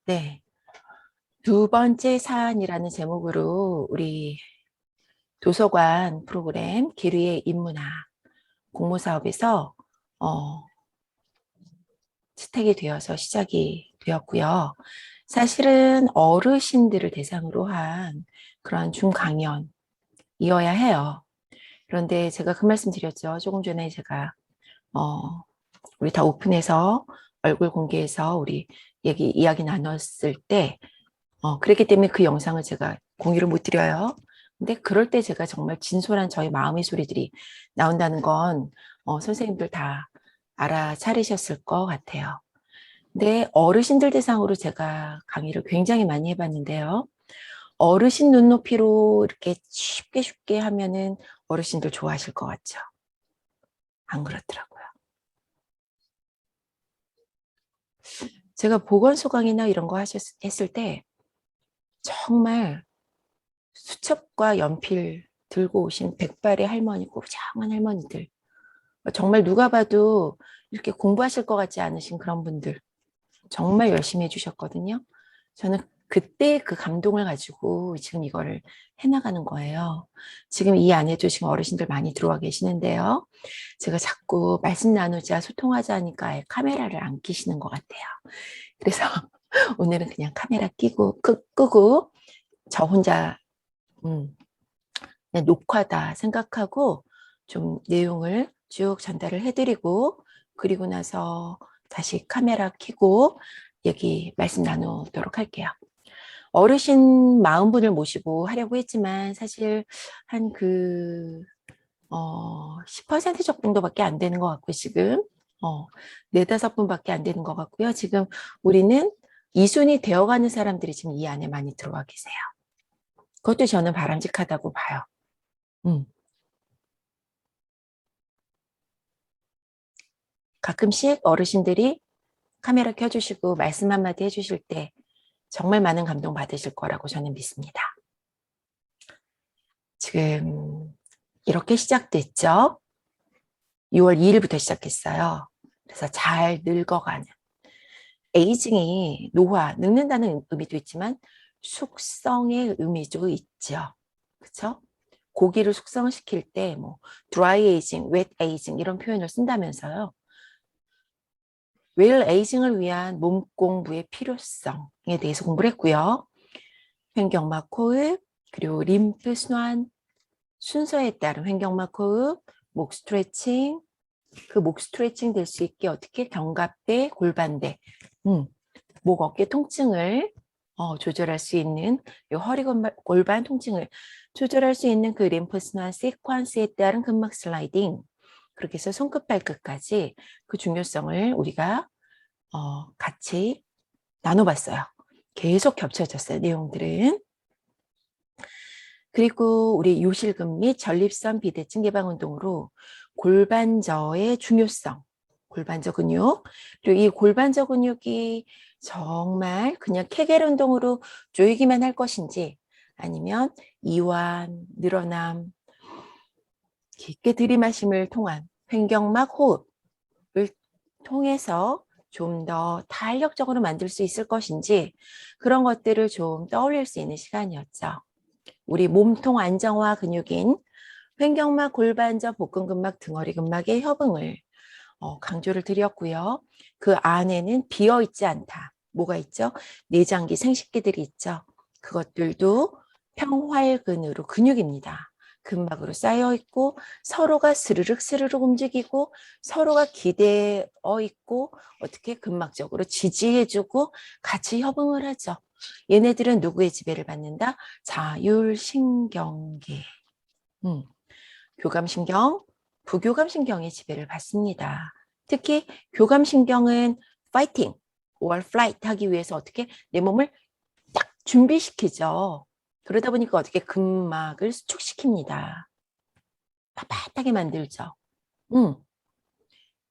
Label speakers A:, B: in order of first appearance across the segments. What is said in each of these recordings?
A: 네. 두 번째 사안이라는 제목으로 우리 도서관 프로그램 기르의 인문학 공모사업에서 어, 채택이 되어서 시작이 되었고요. 사실은 어르신들을 대상으로 한 그런 중강연이어야 해요. 그런데 제가 그 말씀 드렸죠. 조금 전에 제가 우리 다 오픈해서 얼굴 공개해서 우리 이야기 나눴을 때 그렇기 때문에 그 영상을 제가 공유를 못 드려요. 근데 그럴 때 제가 정말 진솔한 저희 마음의 소리들이 나온다는 건 선생님들 다 알아차리셨을 것 같아요. 근데 어르신들 대상으로 제가 강의를 굉장히 많이 해봤는데요. 어르신 눈높이로 이렇게 쉽게 쉽게 하면은 어르신들 좋아하실 것 같죠? 안 그렇더라고요. 제가 보건소강이나 이런 거 했을 때 정말 수첩과 연필 들고 오신 백발의 할머니, 꼬부장한 할머니들. 정말 누가 봐도 이렇게 공부하실 것 같지 않으신 그런 분들. 정말 열심히 해주셨거든요. 저는 그때 그 감동을 가지고 지금 이거를 해나가는 거예요. 지금 이 안에도 지금 어르신들 많이 들어와 계시는데요. 제가 자꾸 말씀 나누자, 소통하자 하니까 카메라를 안 끼시는 것 같아요. 그래서 오늘은 그냥 카메라 끄고 저 혼자 녹화다 생각하고 좀 내용을 쭉 전달을 해드리고 그리고 나서 다시 카메라 켜고 얘기 말씀 나누도록 할게요. 어르신 40분을 모시고 하려고 했지만 사실 한 10% 정도밖에 안 되는 것 같고 지금 4-5분밖에 안 되는 것 같고요. 지금 우리는 이순이 되어가는 사람들이 지금 이 안에 많이 들어와 계세요. 그것도 저는 바람직하다고 봐요. 음. 가끔씩 어르신들이 카메라 켜주시고 말씀 한마디 해주실 때 정말 많은 감동 받으실 거라고 저는 믿습니다. 지금 이렇게 시작됐죠. 6월 2일부터 시작했어요. 그래서 잘 늙어가는 에이징이 노화, 늙는다는 의미도 있지만 숙성의 의미도 있죠. 그렇죠? 고기를 숙성시킬 때 뭐 드라이 에이징, 웻 에이징 이런 표현을 쓴다면서요. 웰 에이징을 위한 몸 공부의 필요성에 대해서 공부를 했고요. 횡격막 호흡, 그리고 림프 순환 순서에 따른 횡격막 호흡, 목 스트레칭, 그 목 스트레칭 될 수 있게 어떻게 견갑대, 골반대, 목 어깨 통증을 조절할 수 있는 허리 골반 통증을 조절할 수 있는 그 림프 순환 시퀀스에 따른 근막 슬라이딩 그렇게 해서 손끝 발끝까지 그 중요성을 우리가 같이 나눠봤어요. 계속 겹쳐졌어요. 내용들은. 그리고 우리 요실금 및 전립선 비대증 예방 운동으로 골반저의 중요성, 골반저 근육, 그리고 이 골반저 근육이 정말 그냥 케겔 운동으로 조이기만 할 것인지 아니면 이완, 늘어남, 깊게 들이마심을 통한 횡격막 호흡을 통해서 좀 더 탄력적으로 만들 수 있을 것인지 그런 것들을 좀 떠올릴 수 있는 시간이었죠. 우리 몸통 안정화 근육인 횡격막, 골반저, 복근근막, 등허리 근막의 협응을 강조를 드렸고요. 그 안에는 비어있지 않다. 뭐가 있죠? 내장기, 생식기들이 있죠. 그것들도 평활근으로 근육입니다. 근막으로 쌓여 있고 서로가 스르륵 스르륵 움직이고 서로가 기대어 있고 어떻게 근막적으로 지지해주고 같이 협응을 하죠. 얘네들은 누구의 지배를 받는다? 자율신경계. 교감신경, 부교감신경의 지배를 받습니다. 특히 교감신경은 fighting or flight 하기 위해서 어떻게 내 몸을 딱 준비시키죠. 그러다 보니까 어떻게 근막을 수축시킵니다. 빳빳하게 만들죠.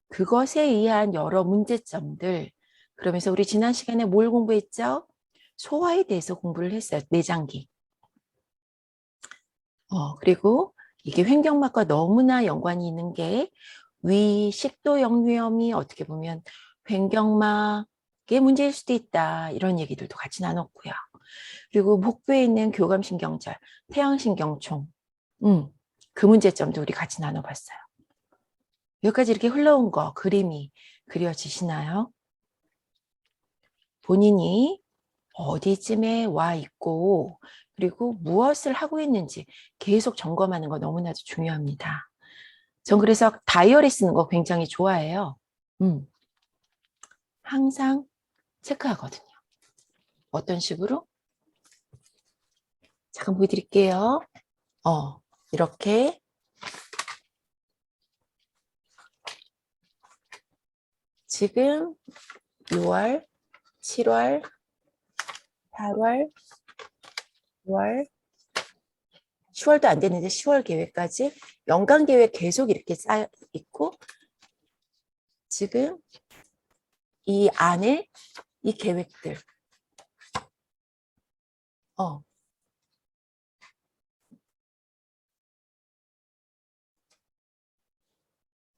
A: 그것에 의한 여러 문제점들. 그러면서 우리 지난 시간에 뭘 공부했죠? 소화에 대해서 공부를 했어요. 내장기. 그리고 이게 횡격막과 너무나 연관이 있는 게 위 식도역류염이 어떻게 보면 횡격막, 게 문제일 수도 있다. 이런 얘기들도 같이 나눴고요. 그리고 복부에 있는 교감신경절, 태양신경총, 그 문제점도 우리 같이 나눠봤어요. 여기까지 이렇게 흘러온 거 그림이 그려지시나요? 본인이 어디쯤에 와 있고 그리고 무엇을 하고 있는지 계속 점검하는 거 너무나도 중요합니다. 전 그래서 다이어리 쓰는 거 굉장히 좋아해요. 항상 체크하거든요. 어떤 식으로? 잠깐 보여드릴게요. 이렇게 지금 6월, 7월, 8월, 9월, 10월도 안 됐는데 10월 계획까지 연간 계획 계속 이렇게 쌓여 있고 지금 이 안에 이 계획들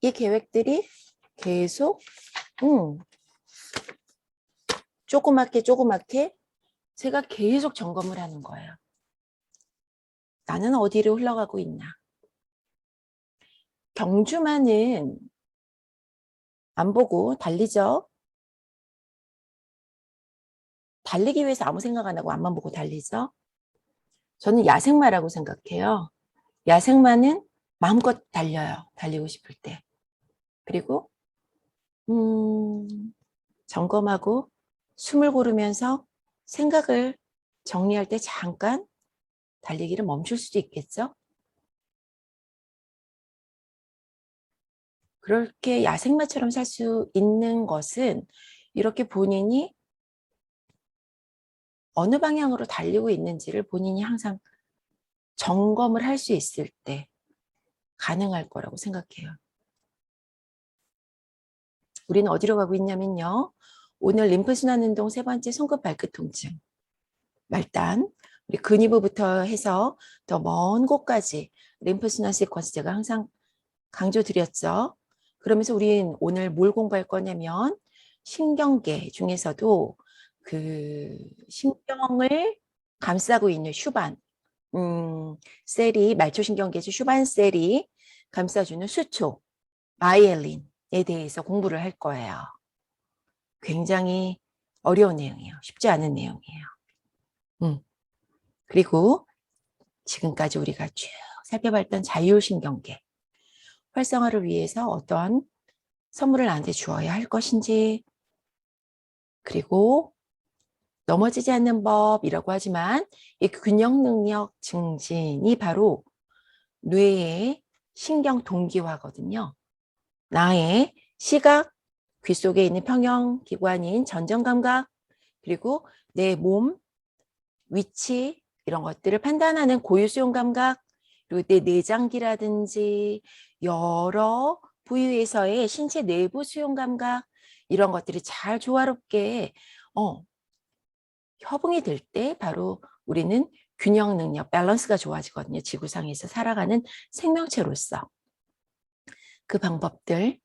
A: 이 계획들이 계속 조그맣게 제가 계속 점검을 하는 거예요. 나는 어디로 흘러가고 있나. 경주만은 안 보고 달리죠. 달리기 위해서 아무 생각 안 하고 앞만 보고 달리죠. 저는 야생마라고 생각해요. 야생마는 마음껏 달려요. 달리고 싶을 때. 그리고 점검하고 숨을 고르면서 생각을 정리할 때 잠깐 달리기를 멈출 수도 있겠죠. 그렇게 야생마처럼 살 수 있는 것은 이렇게 본인이 어느 방향으로 달리고 있는지를 본인이 항상 점검을 할 수 있을 때 가능할 거라고 생각해요. 우리는 어디로 가고 있냐면요. 오늘 림프순환 운동 세 번째 손끝 발끝 통증. 말단, 우리 근위부부터 해서 더 먼 곳까지 림프순환 시퀀스 제가 항상 강조드렸죠. 그러면서 우린 오늘 뭘 공부할 거냐면 신경계 중에서도 그 신경을 감싸고 있는 슈반, 셀이 말초신경계에서 슈반 셀이 감싸주는 수초, 마이엘린에 대해서 공부를 할 거예요. 굉장히 어려운 내용이에요. 쉽지 않은 내용이에요. 그리고 지금까지 우리가 쭉 살펴봤던 자율신경계 활성화를 위해서 어떤 선물을 나한테 주어야 할 것인지, 그리고 넘어지지 않는 법이라고 하지만 이 균형 능력 증진이 바로 뇌의 신경 동기화거든요. 나의 시각, 귀 속에 있는 평형 기관인 전정감각, 그리고 내 몸 위치 이런 것들을 판단하는 고유수용 감각, 그리고 내 내장기라든지 여러 부위에서의 신체 내부 수용 감각 이런 것들이 잘 조화롭게 협응이 될 때 바로 우리는 균형 능력, 밸런스가 좋아지거든요. 지구상에서 살아가는 생명체로서. 그 방법들.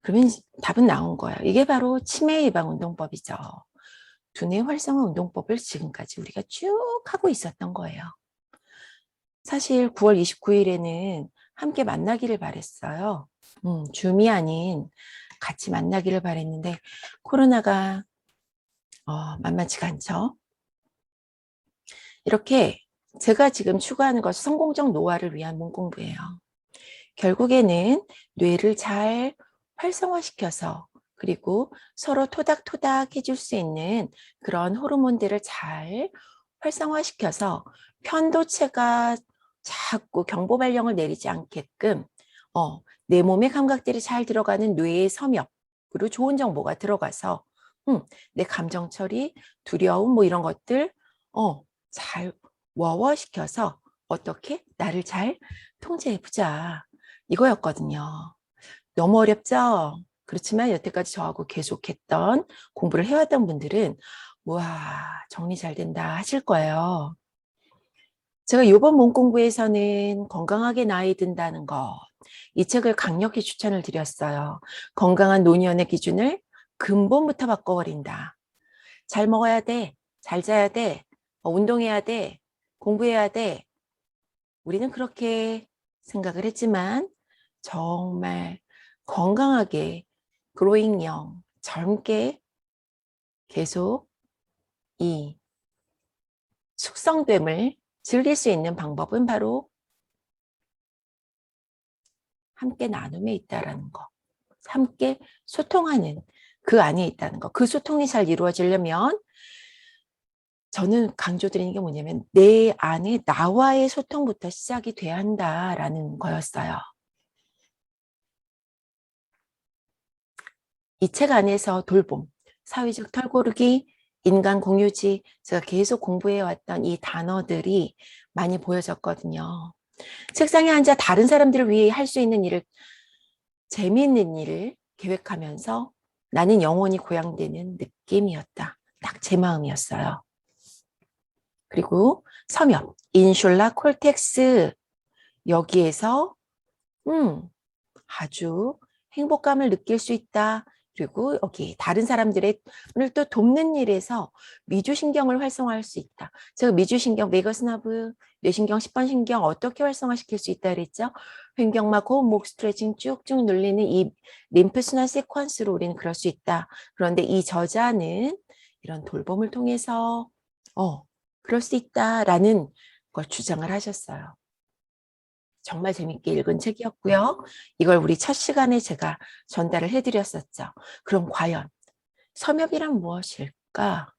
A: 그러면 답은 나온 거예요. 이게 바로 치매 예방 운동법이죠. 두뇌 활성화 운동법을 지금까지 우리가 쭉 하고 있었던 거예요. 사실 9월 29일에는 함께 만나기를 바랬어요. 줌이 아닌 같이 만나기를 바랬는데 코로나가 만만치가 않죠. 이렇게 제가 지금 추구하는 것은 성공적 노화를 위한 몸 공부예요. 결국에는 뇌를 잘 활성화시켜서 그리고 서로 토닥토닥 해줄 수 있는 그런 호르몬들을 잘 활성화시켜서 편도체가 자꾸 경보 발령을 내리지 않게끔 내 몸의 감각들이 잘 들어가는 뇌의 섬역으로 좋은 정보가 들어가서 내 감정 처리, 두려움 뭐 이런 것들 잘 워워시켜서 어떻게 나를 잘 통제해보자 이거였거든요. 너무 어렵죠? 그렇지만 여태까지 저하고 계속했던 공부를 해왔던 분들은 와 정리 잘 된다 하실 거예요. 제가 이번 몸 공부에서는 건강하게 나이 든다는 것, 이 책을 강력히 추천을 드렸어요. 건강한 노년의 기준을 근본부터 바꿔버린다. 잘 먹어야 돼. 잘 자야 돼. 운동해야 돼. 공부해야 돼. 우리는 그렇게 생각을 했지만 정말 건강하게 그로잉형 젊게 계속 이 숙성됨을 즐길 수 있는 방법은 바로 함께 나눔에 있다라는 거. 함께 소통하는 그 안에 있다는 거. 그 소통이 잘 이루어지려면 저는 강조드리는 게 뭐냐면 내 안에 나와의 소통부터 시작이 돼야 한다라는 거였어요. 이 책 안에서 돌봄, 사회적 털고르기, 인간 공유지, 제가 계속 공부해왔던 이 단어들이 많이 보여졌거든요. 책상에 앉아 다른 사람들을 위해 할 수 있는 일을, 재미있는 일을 계획하면서 나는 영혼이 고양되는 느낌이었다. 딱 제 마음이었어요. 그리고 섬엽, 인슐라 콜텍스, 여기에서 아주 행복감을 느낄 수 있다. 그리고 여기 다른 사람들을 또 돕는 일에서 미주신경을 활성화할 수 있다. 제가 미주신경, 베거스 너브, 뇌신경, 10번 신경 어떻게 활성화시킬 수 있다 그랬죠? 횡격막, 호흡, 목 스트레칭 쭉쭉 눌리는 이 림프순환 세퀀스로 우리는 그럴 수 있다. 그런데 이 저자는 이런 돌봄을 통해서 그럴 수 있다라는 걸 주장을 하셨어요. 정말 재밌게 읽은 책이었고요. 이걸 우리 첫 시간에 제가 전달을 해드렸었죠. 그럼 과연 섬엽이란 무엇일까?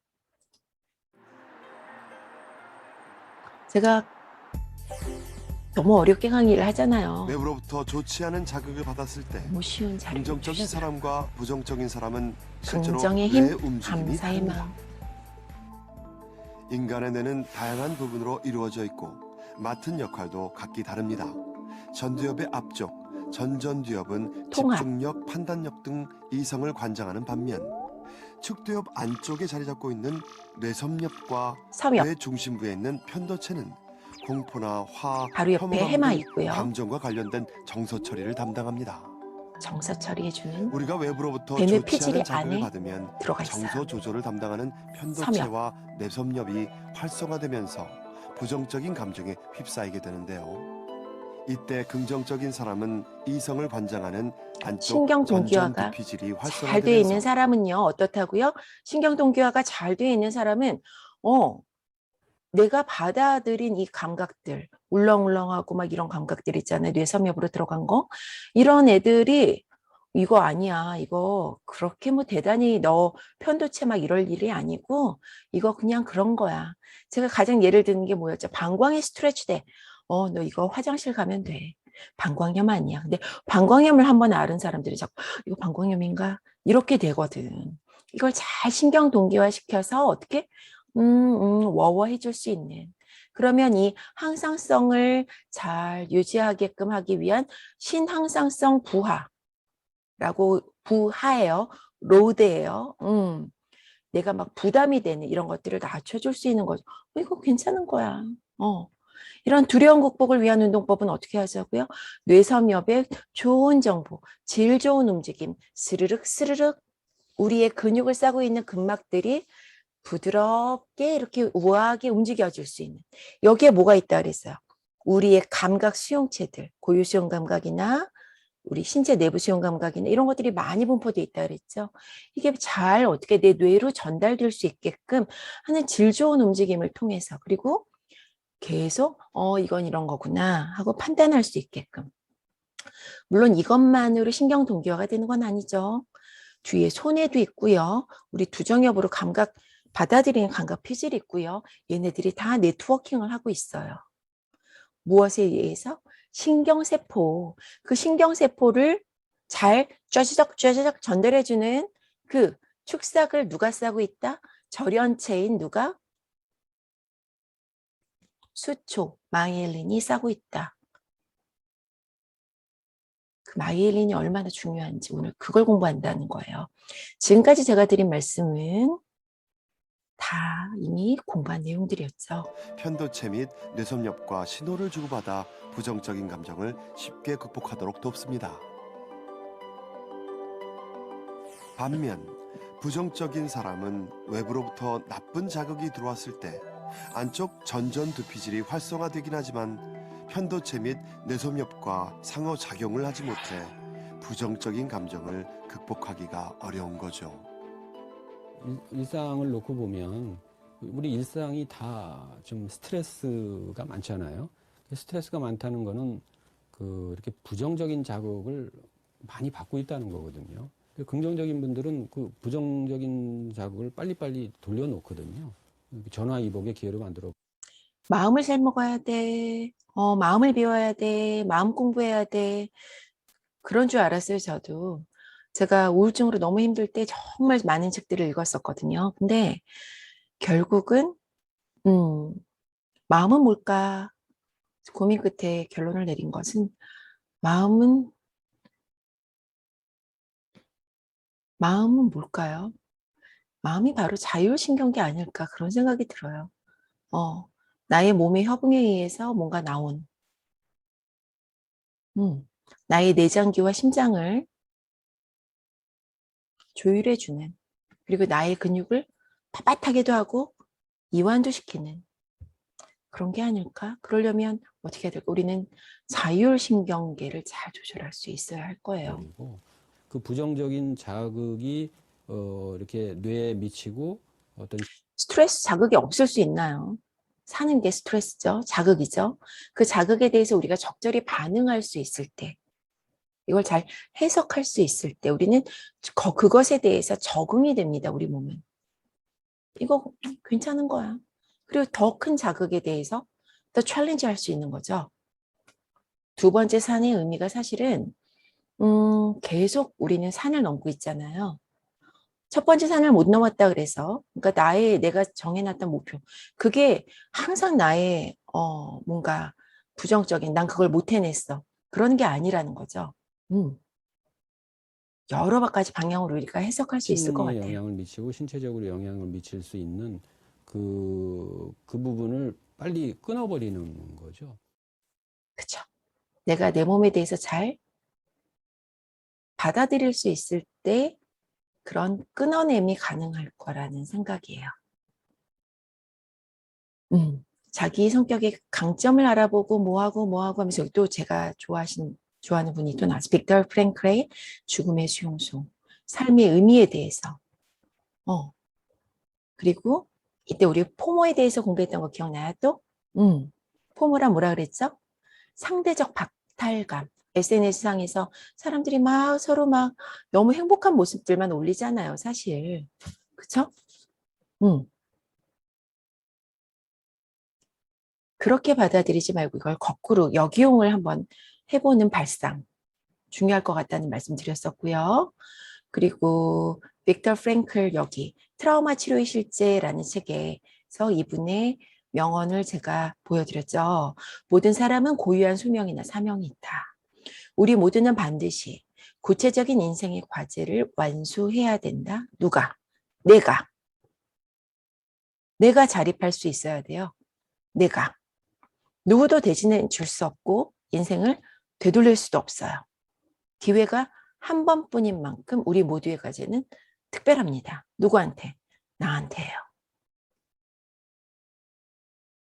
A: 제가 너무 어렵게 강의를 하잖아요.
B: 외부로부터 좋지 않은 자극을 받았을 때
A: 너무 쉬운 자료를
B: 긍정적인
A: 주시더라고요.
B: 사람과 부정적인 사람은 실제로
A: 긍정의
B: 뇌의
A: 힘,
B: 움직임이
A: 감사의
B: 다릅니다.
A: 마음.
B: 인간의 뇌는 다양한 부분으로 이루어져 있고 맡은 역할도 각기 다릅니다. 전두엽의 앞쪽, 전전두엽은
A: 통합.
B: 집중력, 판단력 등 이성을 관장하는 반면 측두엽 안쪽에 자리 잡고 있는 뇌섬엽과
A: 섬엽.
B: 뇌 중심부에 있는 편도체는 공포나 화,
A: 바로 옆에
B: 혐오감
A: 해마
B: 등
A: 있고요.
B: 감정과 관련된 정서 처리를 담당합니다.
A: 정서 처리해주는
B: 우리가 외부로부터
A: 뇌
B: 좋지
A: 피질이
B: 않은 자극을
A: 안에
B: 받으면
A: 들어가 있어요.
B: 정서 조절을 담당하는 편도체와 뇌섬엽이 활성화되면서 부정적인 감정에 휩싸이게 되는데요. 이때 긍정적인 사람은 이성을 관장하는 안쪽
A: 신경 동기화가
B: 전전두피질이
A: 잘 되어 있는
B: 활성화되면서
A: 사람은요. 어떻다고요? 신경 동기화가 잘 되어 있는 사람은 내가 받아들인 이 감각들, 울렁울렁하고 막 이런 감각들 있잖아요. 뇌섬엽으로 들어간 거. 이런 애들이 이거 아니야. 이거 그렇게 뭐 대단히 너 편도체 막 이럴 일이 아니고 이거 그냥 그런 거야. 제가 가장 예를 드는 게 뭐였죠? 방광이 스트레치 돼. 너 이거 화장실 가면 돼. 방광염 아니야. 근데 방광염을 한번 앓은 사람들이 자꾸 이거 방광염인가? 이렇게 되거든. 이걸 잘 신경 동기화 시켜서 어떻게 워워해 줄 수 있는. 그러면 이 항상성을 잘 유지하게끔 하기 위한 신항상성 부하라고 부하예요. 로드예요. 내가 막 부담이 되는 이런 것들을 낮춰줄 수 있는 거죠. 이거 괜찮은 거야. 이런 두려움 극복을 위한 운동법은 어떻게 하자고요? 뇌섬엽의 좋은 정보, 질 좋은 움직임, 스르륵 스르륵 우리의 근육을 싸고 있는 근막들이 부드럽게 이렇게 우아하게 움직여줄 수 있는. 여기에 뭐가 있다 그랬어요? 우리의 감각 수용체들, 고유 수용 감각이나 우리 신체 내부 수용 감각이나 이런 것들이 많이 분포되어 있다 그랬죠. 이게 잘 어떻게 내 뇌로 전달될 수 있게끔 하는 질 좋은 움직임을 통해서 그리고 계속 이건 이런 거구나 하고 판단할 수 있게끔. 물론 이것만으로 신경 동기화가 되는 건 아니죠. 뒤에 손에도 있고요. 우리 두정엽으로 감각 받아들이는 감각 피질이 있고요. 얘네들이 다 네트워킹을 하고 있어요. 무엇에 의해서? 신경세포. 그 신경세포를 잘 쩌저적 전달해주는 그 축삭을 누가 싸고 있다? 절연체인 누가? 수초, 마이엘린이 싸고 있다. 그 마이엘린이 얼마나 중요한지 오늘 그걸 공부한다는 거예요. 지금까지 제가 드린 말씀은 다 이미 공부한 내용들이었죠.
B: 편도체 및 뇌섬엽과 신호를 주고받아 부정적인 감정을 쉽게 극복하도록 돕습니다. 반면 부정적인 사람은 외부로부터 나쁜 자극이 들어왔을 때 안쪽 전전두피질이 활성화되긴 하지만 편도체 및 뇌섬유과 상호작용을 하지 못해 부정적인 감정을 극복하기가 어려운 거죠.
C: 일상을 놓고 보면 우리 일상이 다 좀 스트레스가 많잖아요. 스트레스가 많다는 거는 이렇게 부정적인 자극을 많이 받고 있다는 거거든요. 긍정적인 분들은 그 부정적인 자극을 빨리빨리 돌려놓거든요. 전화위복의 기회로 만들어.
A: 마음을 잘 먹어야 돼. 마음을 비워야 돼. 마음 공부해야 돼. 그런 줄 알았어요, 저도. 제가 우울증으로 너무 힘들 때 정말 많은 책들을 읽었었거든요. 근데 결국은 마음은 뭘까? 고민 끝에 결론을 내린 것은 마음은 뭘까요? 마음이 바로 자율신경계 아닐까 그런 생각이 들어요. 나의 몸의 협응에 의해서 뭔가 나온 나의 내장기와 심장을 조율해주는, 그리고 나의 근육을 빳빳하게도 하고 이완도 시키는 그런 게 아닐까? 그러려면 어떻게 해야 될까? 우리는 자율신경계를 잘 조절할 수 있어야 할 거예요.
C: 그리고 그 부정적인 자극이 이렇게 뇌에 미치고 어떤
A: 스트레스 자극이 없을 수 있나요? 사는 게 스트레스죠. 자극이죠. 그 자극에 대해서 우리가 적절히 반응할 수 있을 때, 이걸 잘 해석할 수 있을 때 우리는 그것에 대해서 적응이 됩니다. 우리 몸은. 이거 괜찮은 거야. 그리고 더 큰 자극에 대해서 더 챌린지 할 수 있는 거죠. 두 번째 산의 의미가 사실은 계속 우리는 산을 넘고 있잖아요. 첫 번째 산을 못 넘었다 그래서, 그러니까 내가 정해놨던 목표, 그게 항상 나의 뭔가 부정적인, 난 그걸 못 해냈어, 그런 게 아니라는 거죠. 여러 가지 방향으로 우리가 해석할 수 있을 것
C: 심리에
A: 같아요.
C: 영향을 미치고 신체적으로 영향을 미칠 수 있는 그 부분을 빨리 끊어버리는 거죠.
A: 그렇죠. 내가 내 몸에 대해서 잘 받아들일 수 있을 때 그런 끊어냄이 가능할 거라는 생각이에요. 자기 성격의 강점을 알아보고 뭐하고 하면서 또 제가 좋아하는 분이 또 나왔어요. 빅터 프랭클의 죽음의 수용소, 삶의 의미에 대해서. 그리고 이때 우리 포모에 대해서 공부했던 거 기억나요 또? 포모란 뭐라 그랬죠? 상대적 박탈감. SNS상에서 사람들이 막 서로 막 너무 행복한 모습들만 올리잖아요, 사실. 그쵸? 그렇게 받아들이지 말고 이걸 거꾸로 역이용을 한번 해보는 발상. 중요할 것 같다는 말씀 드렸었고요. 그리고 빅터 프랭클 여기 트라우마 치료의 실제라는 책에서 이분의 명언을 제가 보여드렸죠. 모든 사람은 고유한 소명이나 사명이 있다. 우리 모두는 반드시 구체적인 인생의 과제를 완수해야 된다. 누가? 내가 자립할 수 있어야 돼요. 내가. 누구도 대신해 줄 수 없고 인생을 되돌릴 수도 없어요. 기회가 한 번뿐인 만큼 우리 모두의 과제는 특별합니다. 누구한테? 나한테예요.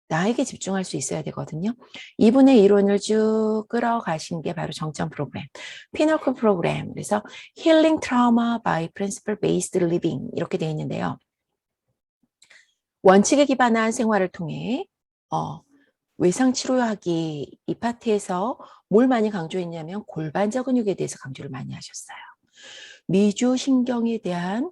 A: 나에게 집중할 수 있어야 되거든요. 이분의 이론을 쭉 끌어가신 게 바로 정점 프로그램, 피너클 프로그램. 그래서 Healing Trauma by Principle Based Living 이렇게 되어 있는데요. 원칙에 기반한 생활을 통해 외상치료학이 이 파트에서 뭘 많이 강조했냐면 골반저 근육에 대해서 강조를 많이 하셨어요. 미주신경에 대한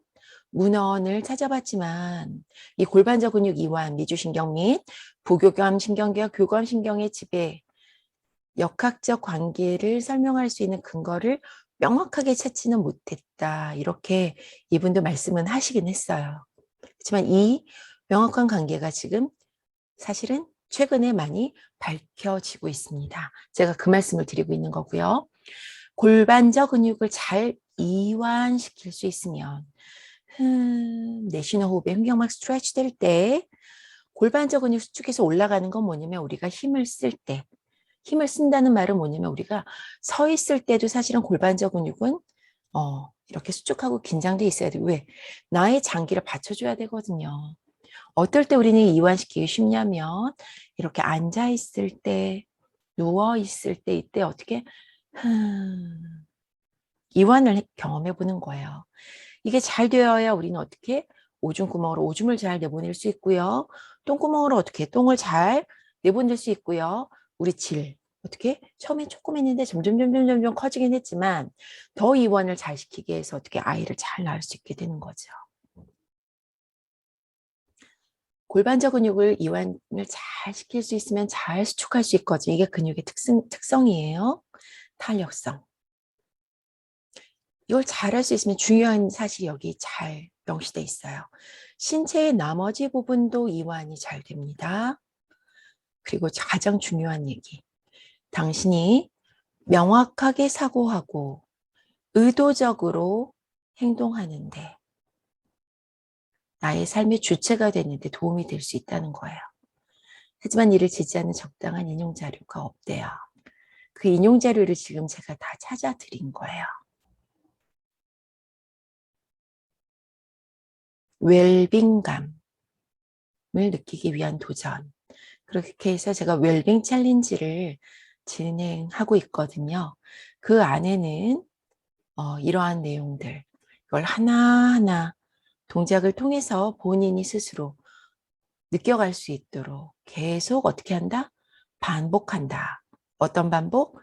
A: 문헌을 찾아봤지만 이 골반저 근육 이완, 미주신경 및 부교감 신경계와 교감 신경의 지배, 역학적 관계를 설명할 수 있는 근거를 명확하게 찾지는 못했다. 이렇게 이분도 말씀은 하시긴 했어요. 그렇지만 이 명확한 관계가 지금 사실은 최근에 많이 밝혀지고 있습니다. 제가 그 말씀을 드리고 있는 거고요. 골반저 근육을 잘 이완시킬 수 있으면 내쉬는 호흡에 횡격막 스트레치 될 때 골반저 근육 수축해서 올라가는 건 뭐냐면 우리가 힘을 쓸 때, 힘을 쓴다는 말은 뭐냐면 우리가 서 있을 때도 사실은 골반저 근육은 이렇게 수축하고 긴장돼 있어야 돼. 왜? 나의 장기를 받쳐줘야 되거든요. 어떨 때 우리는 이완시키기 쉽냐면 이렇게 앉아 있을 때, 누워 있을 때 이때 어떻게 이완을 경험해 보는 거예요. 이게 잘 되어야 우리는 어떻게 오줌구멍으로 오줌을 잘 내보낼 수 있고요. 똥구멍으로 어떻게 똥을 잘 내보낼 수 있고요. 우리 질 어떻게 처음에 조그맸는데 점점 커지긴 했지만 더 이완을 잘 시키기 위해서 어떻게 아이를 잘 낳을 수 있게 되는 거죠. 골반저 근육을 이완을 잘 시킬 수 있으면 잘 수축할 수 있거든요. 이게 근육의 특성이에요. 탄력성. 이걸 잘할 수 있으면 중요한 사실이 여기 잘 명시돼 있어요. 신체의 나머지 부분도 이완이 잘 됩니다. 그리고 가장 중요한 얘기. 당신이 명확하게 사고하고 의도적으로 행동하는데 나의 삶의 주체가 되는데 도움이 될 수 있다는 거예요. 하지만 이를 지지하는 적당한 인용 자료가 없대요. 그 인용 자료를 지금 제가 다 찾아 드린 거예요. 웰빙감을 느끼기 위한 도전. 그렇게 해서 제가 웰빙 챌린지를 진행하고 있거든요. 그 안에는 이러한 내용들, 이걸 하나하나 동작을 통해서 본인이 스스로 느껴갈 수 있도록 계속 어떻게 한다? 반복한다. 어떤 반복?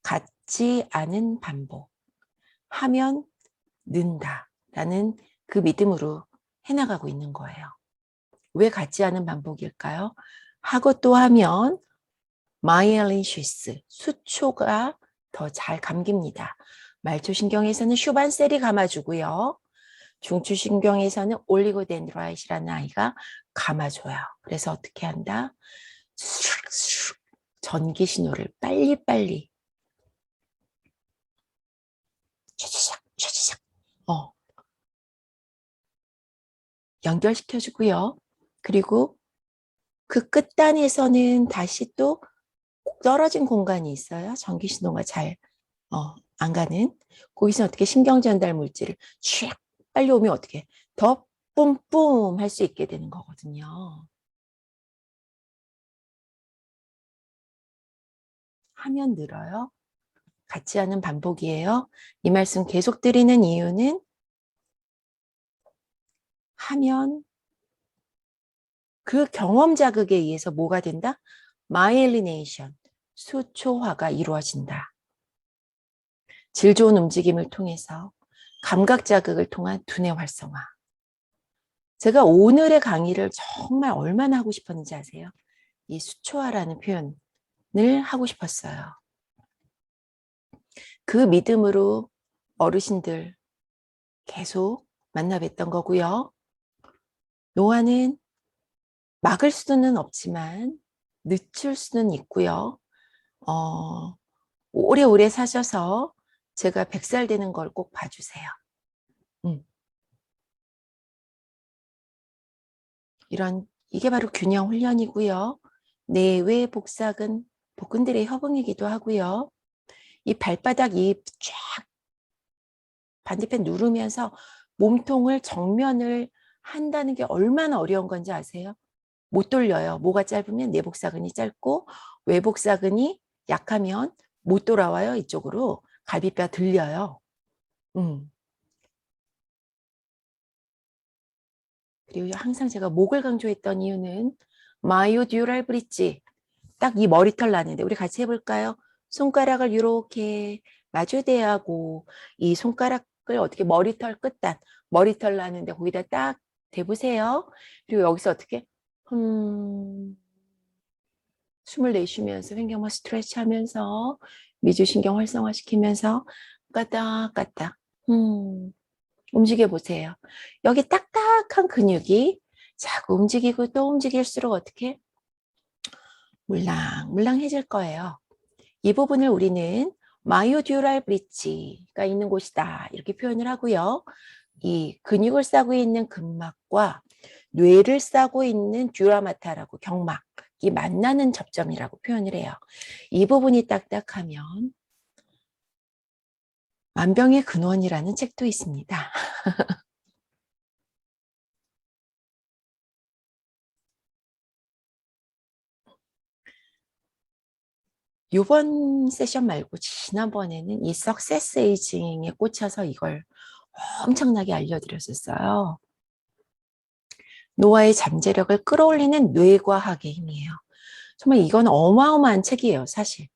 A: 같지 않은 반복. 하면 는다. 라는 그 믿음으로 해나가고 있는 거예요. 왜 같지 않은 반복일까요? 하고 또 하면 마이엘린시스, 수초가 더 잘 감깁니다. 말초신경에서는 슈반셀이 감아주고요. 중추신경에서는 올리고덴드라이트라는 아이가 감아줘요. 그래서 어떻게 한다? 전기 신호를 빨리빨리 촤지샥 연결시켜주고요. 그리고 그 끝단에서는 다시 또 떨어진 공간이 있어요. 전기 신호가 잘 안 가는. 거기서 어떻게 신경 전달 물질을 쫙 빨리 오면 어떻게 더 뿜뿜 할 수 있게 되는 거거든요. 하면 늘어요. 같지 않은 반복이에요. 이 말씀 계속 드리는 이유는 하면 그 경험 자극에 의해서 뭐가 된다? 마이엘리네이션, 수초화가 이루어진다. 질 좋은 움직임을 통해서 감각 자극을 통한 두뇌 활성화. 제가 오늘의 강의를 정말 얼마나 하고 싶었는지 아세요? 이 수초화라는 표현을 하고 싶었어요. 그 믿음으로 어르신들 계속 만나 뵀던 거고요. 노화는 막을 수는 없지만 늦출 수는 있고요. 오래오래 사셔서 제가 100살 되는 걸 꼭 봐주세요. 이게 바로 균형 훈련이고요. 내외 복사근, 복근들의 협응이기도 하고요. 이 발바닥 쫙 반대편 누르면서 몸통을 정면을 한다는 게 얼마나 어려운 건지 아세요? 못 돌려요. 뭐가 짧으면 내복사근이 짧고 외복사근이 약하면 못 돌아와요. 이쪽으로 갈비뼈 들려요. 그리고 항상 제가 목을 강조했던 이유는 마이오듀랄 브릿지, 딱 이 머리털 나는데 우리 같이 해볼까요? 손가락을 이렇게 마주대하고 이 손가락을 어떻게 머리털 끝단, 머리털 나는데 거기다 딱 대보세요. 그리고 여기서 어떻게 숨을 내쉬면서 횡격막 스트레치 하면서 미주신경 활성화시키면서 까딱까딱 움직여 보세요. 여기 딱딱한 근육이 자꾸 움직이고 또 움직일수록 어떻게 물랑물랑해질 거예요. 이 부분을 우리는 마이오듀랄 브릿지가 있는 곳이다 이렇게 표현을 하고요. 이 근육을 싸고 있는 근막과 뇌를 싸고 있는 듀라마타라고 경막이 만나는 접점이라고 표현을 해요. 이 부분이 딱딱하면 만병의 근원이라는 책도 있습니다. 이번 세션 말고 지난번에는 이 석세스 에이징에 꽂혀서 이걸 엄청나게 알려드렸었어요. 노화의 잠재력을 끌어올리는 뇌과학의 힘이에요. 정말 이건 어마어마한 책이에요, 사실.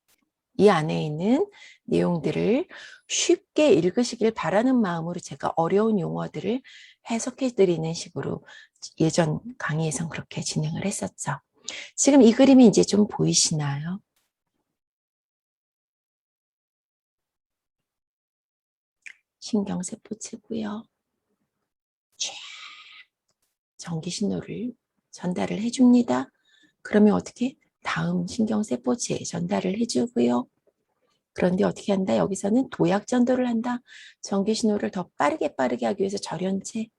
A: 이 안에 있는 내용들을 쉽게 읽으시길 바라는 마음으로 제가 어려운 용어들을 해석해 드리는 식으로 예전 강의에선 그렇게 진행을 했었죠. 지금 이 그림이 이제 좀 보이시나요? 신경세포체고요. 쫙 전기신호를 전달을 해줍니다. 그러면 어떻게? 다음 신경세포체에 전달을 해주고요. 그런데 어떻게 한다? 여기서는 도약 전도를 한다. 전기신호를 더 빠르게 하기 위해서 절연체인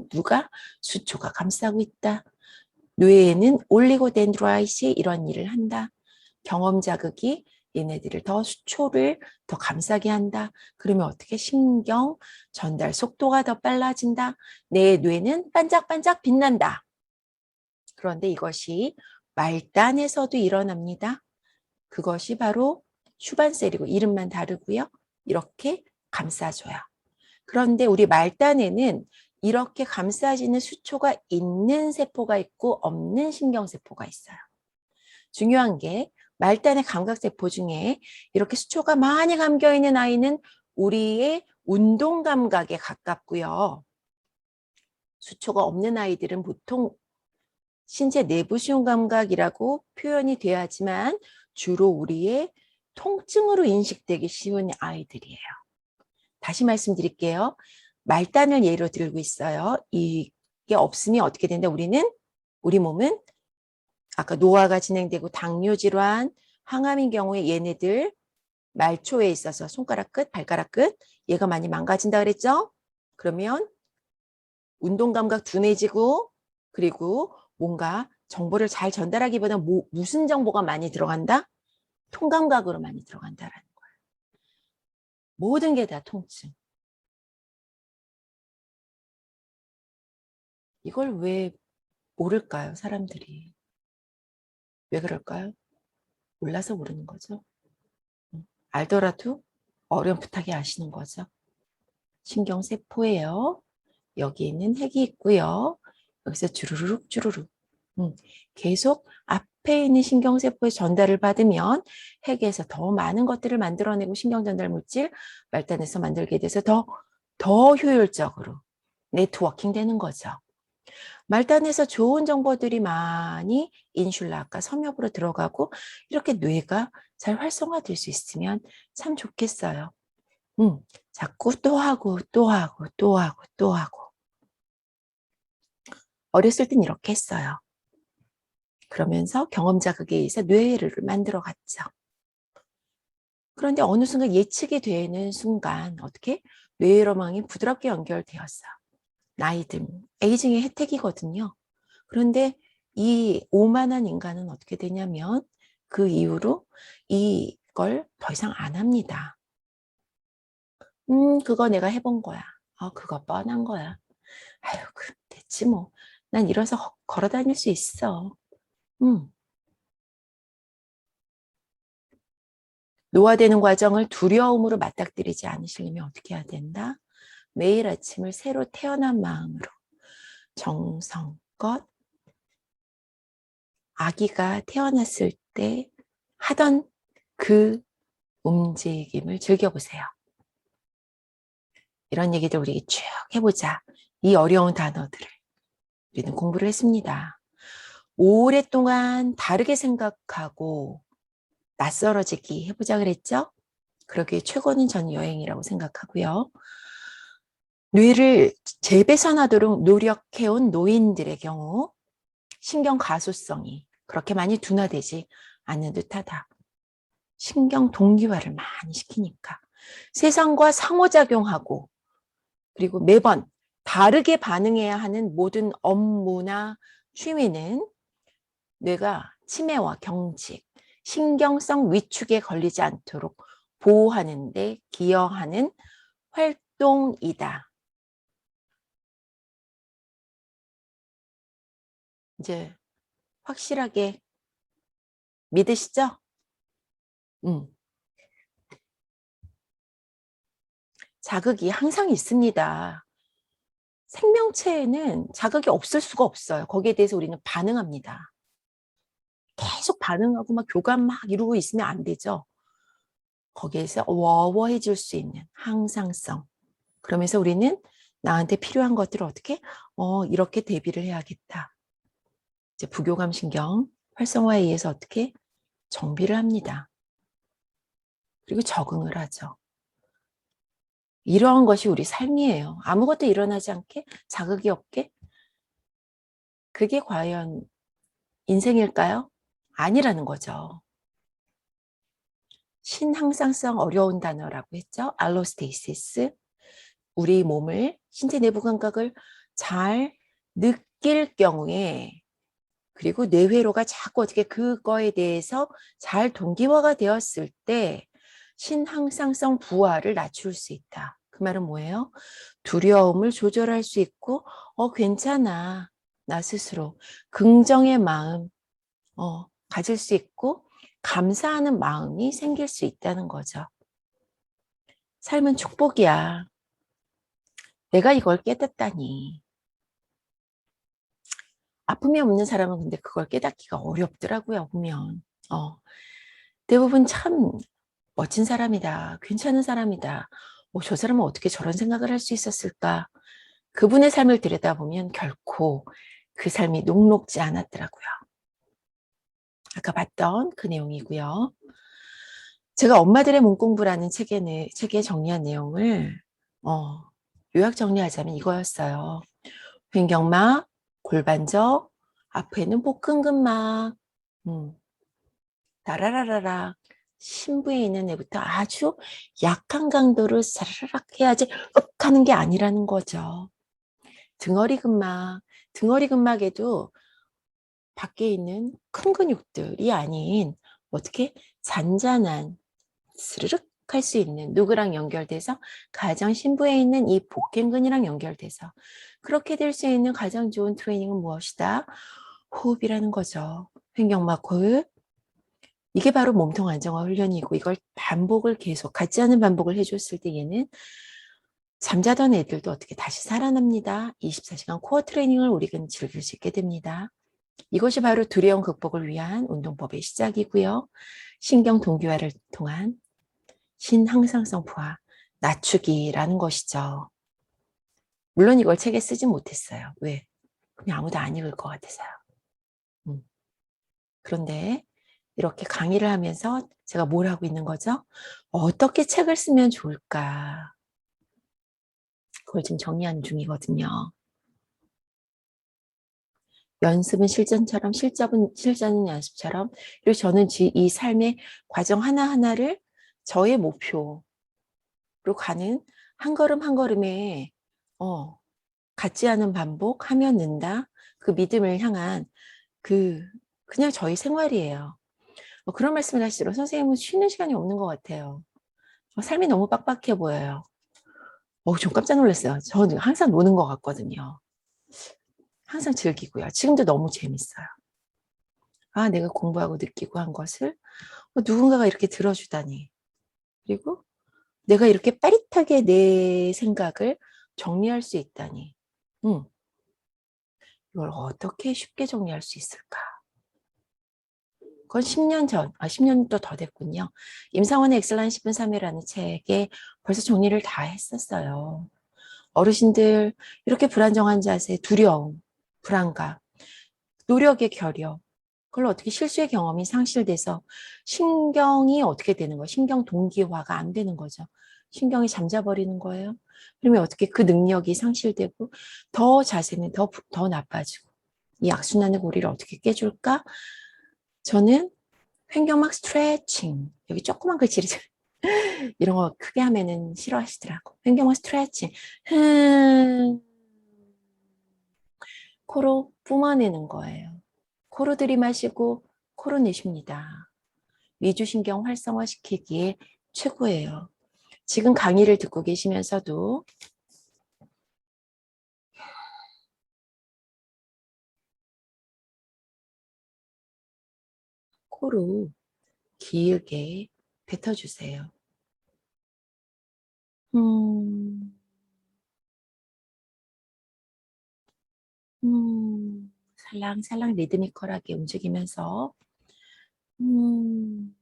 A: 누가? 수초가 감싸고 있다. 뇌에는 올리고덴드라이트이 이런 일을 한다. 경험 자극이 얘네들을 더 수초를 더 감싸게 한다. 그러면 어떻게? 신경 전달 속도가 더 빨라진다. 내 뇌는 반짝반짝 빛난다. 그런데 이것이 말단에서도 일어납니다. 그것이 바로 슈반셀이고 이름만 다르고요. 이렇게 감싸줘요. 그런데 우리 말단에는 이렇게 감싸지는 수초가 있는 세포가 있고 없는 신경세포가 있어요. 중요한 게 말단의 감각세포 중에 이렇게 수초가 많이 감겨있는 아이는 우리의 운동감각에 가깝고요. 수초가 없는 아이들은 보통 신체 내부 시운감각이라고 표현이 돼야지만 주로 우리의 통증으로 인식되기 쉬운 아이들이에요. 다시 말씀드릴게요. 말단을 예로 들고 있어요. 이게 없으면 어떻게 된다? 우리 몸은 아까 노화가 진행되고 당뇨 질환, 항암인 경우에 얘네들 말초에 있어서 손가락 끝, 발가락 끝 얘가 많이 망가진다 그랬죠? 그러면 운동 감각 둔해지고 그리고 뭔가 정보를 잘 전달하기보다 무슨 정보가 많이 들어간다? 통감각으로 많이 들어간다라는 거예요. 모든 게 다 통증. 이걸 왜 모를까요, 사람들이? 왜 그럴까요? 몰라서 모르는 거죠. 알더라도 어렴풋하게 아시는 거죠. 신경세포예요. 여기에는 핵이 있고요. 여기서 주르륵 주르륵. 계속 앞에 있는 신경세포에 전달을 받으면 핵에서 더 많은 것들을 만들어내고 신경전달 물질 말단에서 만들게 돼서 더 효율적으로 네트워킹 되는 거죠. 말단에서 좋은 정보들이 많이 인슐라 아까 섬엽으로 들어가고 이렇게 뇌가 잘 활성화될 수 있으면 참 좋겠어요. 자꾸 또 하고 또 하고 또 하고 또 하고. 어렸을 땐 이렇게 했어요. 그러면서 경험 자극에 의해서 뇌를 만들어 갔죠. 그런데 어느 순간 예측이 되는 순간 어떻게? 뇌로망이 부드럽게 연결되었어. 나이든 에이징의 혜택이거든요. 그런데 이 오만한 인간은 어떻게 되냐면 그 이후로 이걸 더 이상 안 합니다. 그거 내가 해본 거야. 그거 뻔한 거야. 아유, 됐지 뭐. 난 일어서 걸어 다닐 수 있어. 노화되는 과정을 두려움으로 맞닥뜨리지 않으시려면 어떻게 해야 된다? 매일 아침을 새로 태어난 마음으로 정성껏 아기가 태어났을 때 하던 그 움직임을 즐겨보세요. 이런 얘기들 우리 쭉 해보자. 이 어려운 단어들을 우리는 공부를 했습니다. 오랫동안 다르게 생각하고 낯설어지기 해보자 그랬죠? 그러기에 최고는 전 여행이라고 생각하고요. 뇌를 재배선하도록 노력해온 노인들의 경우 신경 가소성이 그렇게 많이 둔화되지 않는 듯하다. 신경 동기화를 많이 시키니까. 세상과 상호작용하고 그리고 매번 다르게 반응해야 하는 모든 업무나 취미는 뇌가 치매와 경직, 신경성 위축에 걸리지 않도록 보호하는 데 기여하는 활동이다. 이제 확실하게 믿으시죠? 자극이 항상 있습니다. 생명체에는 자극이 없을 수가 없어요. 거기에 대해서 우리는 반응합니다. 계속 반응하고 막 교감 막 이루고 있으면 안 되죠. 거기에서 워워해질 수 있는 항상성. 그러면서 우리는 나한테 필요한 것들을 어떻게 이렇게 대비를 해야겠다. 이제 부교감 신경 활성화에 의해서 어떻게 정비를 합니다. 그리고 적응을 하죠. 이러한 것이 우리 삶이에요. 아무것도 일어나지 않게 자극이 없게 그게 과연 인생일까요? 아니라는 거죠. 신항상성 어려운 단어라고 했죠. 알로스테이시스. 우리 몸을 신체 내부 감각을 잘 느낄 경우에 그리고 뇌회로가 자꾸 어떻게 그거에 대해서 잘 동기화가 되었을 때 신항상성 부하를 낮출 수 있다. 그 말은 뭐예요? 두려움을 조절할 수 있고 괜찮아. 나 스스로 긍정의 마음 가질 수 있고 감사하는 마음이 생길 수 있다는 거죠. 삶은 축복이야. 내가 이걸 깨닫다니. 아픔이 없는 사람은 근데 그걸 깨닫기가 어렵더라고요, 보면. 대부분 참 멋진 사람이다. 괜찮은 사람이다. 저 사람은 어떻게 저런 생각을 할 수 있었을까? 그분의 삶을 들여다보면 결코 그 삶이 녹록지 않았더라고요. 아까 봤던 그 내용이고요. 제가 엄마들의 몸공부라는 책에 정리한 내용을 요약 정리하자면 이거였어요. 횡격막, 골반적, 앞에는 복근근막, 다라라라라 신부에 있는 애부터 아주 약한 강도를 사라락 해야지 윽 하는 게 아니라는 거죠. 등허리 근막에도 밖에 있는 큰 근육들이 아닌 어떻게 잔잔한 스르륵 할 수 있는 누구랑 연결돼서 가장 신부에 있는 이 복근근이랑 연결돼서 그렇게 될 수 있는 가장 좋은 트레이닝은 무엇이다? 호흡이라는 거죠. 횡격막 호흡. 이게 바로 몸통 안정화 훈련이고 이걸 반복을 계속 같지 않은 반복을 해줬을 때 얘는 잠자던 애들도 어떻게 다시 살아납니다. 24시간 코어 트레이닝을 우리는 즐길 수 있게 됩니다. 이것이 바로 두려움 극복을 위한 운동법의 시작이고요. 신경 동기화를 통한 신항상성 부하 낮추기라는 것이죠. 물론 이걸 책에 쓰진 못했어요. 왜? 그냥 아무도 안 읽을 것 같아서요. 그런데 이렇게 강의를 하면서 제가 뭘 하고 있는 거죠? 어떻게 책을 쓰면 좋을까? 그걸 지금 정리하는 중이거든요. 연습은 실전처럼, 실전은 연습처럼. 그리고 저는 이 삶의 과정 하나하나를 저의 목표로 가는 한 걸음 한 걸음에 같지 않은 반복, 하면 는다. 그 믿음을 향한 그냥 저희 생활이에요. 그런 말씀을 하시더라고요. 선생님은 쉬는 시간이 없는 것 같아요. 삶이 너무 빡빡해 보여요. 좀 깜짝 놀랐어요. 저는 항상 노는 것 같거든요. 항상 즐기고요. 지금도 너무 재밌어요. 내가 공부하고 느끼고 한 것을 누군가가 이렇게 들어주다니. 그리고 내가 이렇게 빠릿하게 내 생각을 정리할 수 있다니. 이걸 어떻게 쉽게 정리할 수 있을까? 그건 10년 전, 10년도 더 됐군요. 임상원의 엑셀런 10분 3회라는 책에 벌써 정리를 다 했었어요. 어르신들 이렇게 불안정한 자세, 두려움, 불안감, 노력의 결여, 그걸 어떻게 실수의 경험이 상실돼서 신경이 어떻게 되는 거예요? 신경 동기화가 안 되는 거죠. 신경이 잠자버리는 거예요. 그러면 어떻게 그 능력이 상실되고 더 자세는 더 나빠지고 이 악순환의 고리를 어떻게 깨줄까? 저는 횡격막 스트레칭, 여기 조그만 글씨를 이런 거 크게 하면은 싫어하시더라고. 횡격막 스트레칭. 코로 뿜어내는 거예요. 코로 들이마시고 코로 내쉽니다. 위주신경 활성화시키기에 최고예요. 지금 강의를 듣고 계시면서도 코로 길게 뱉어주세요. 음, 살랑살랑 리드미컬하게 움직이면서 음,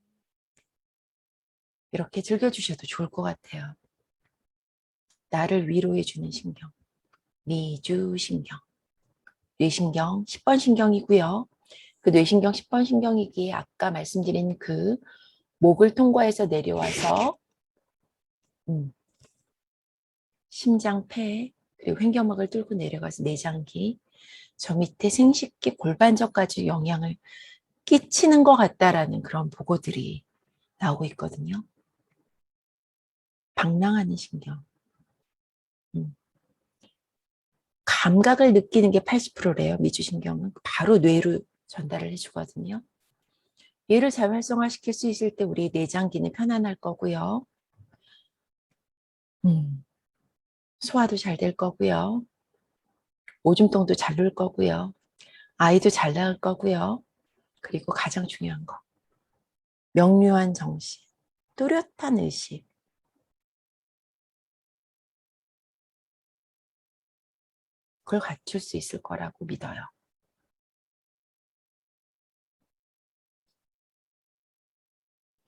A: 이렇게 즐겨주셔도 좋을 것 같아요. 나를 위로해주는 신경, 미주신경, 뇌신경 10번 신경이고요. 그 뇌신경 10번 신경이기에 아까 말씀드린 그 목을 통과해서 내려와서 심장, 폐, 그리고 횡격막을 뚫고 내려가서 내장기, 저 밑에 생식기, 골반저까지 영향을 끼치는 것 같다라는 그런 보고들이 나오고 있거든요. 방랑하는 신경. 감각을 느끼는 게 80%래요. 미주신경은 바로 뇌로 전달을 해주거든요. 얘를 잘 활성화시킬 수 있을 때 우리 내장기는 편안할 거고요. 소화도 잘 될 거고요. 오줌통도 잘 놀 거고요. 아이도 잘 낳을 거고요. 그리고 가장 중요한 거. 명료한 정신, 뚜렷한 의식. 그걸 갖출 수 있을 거라고 믿어요.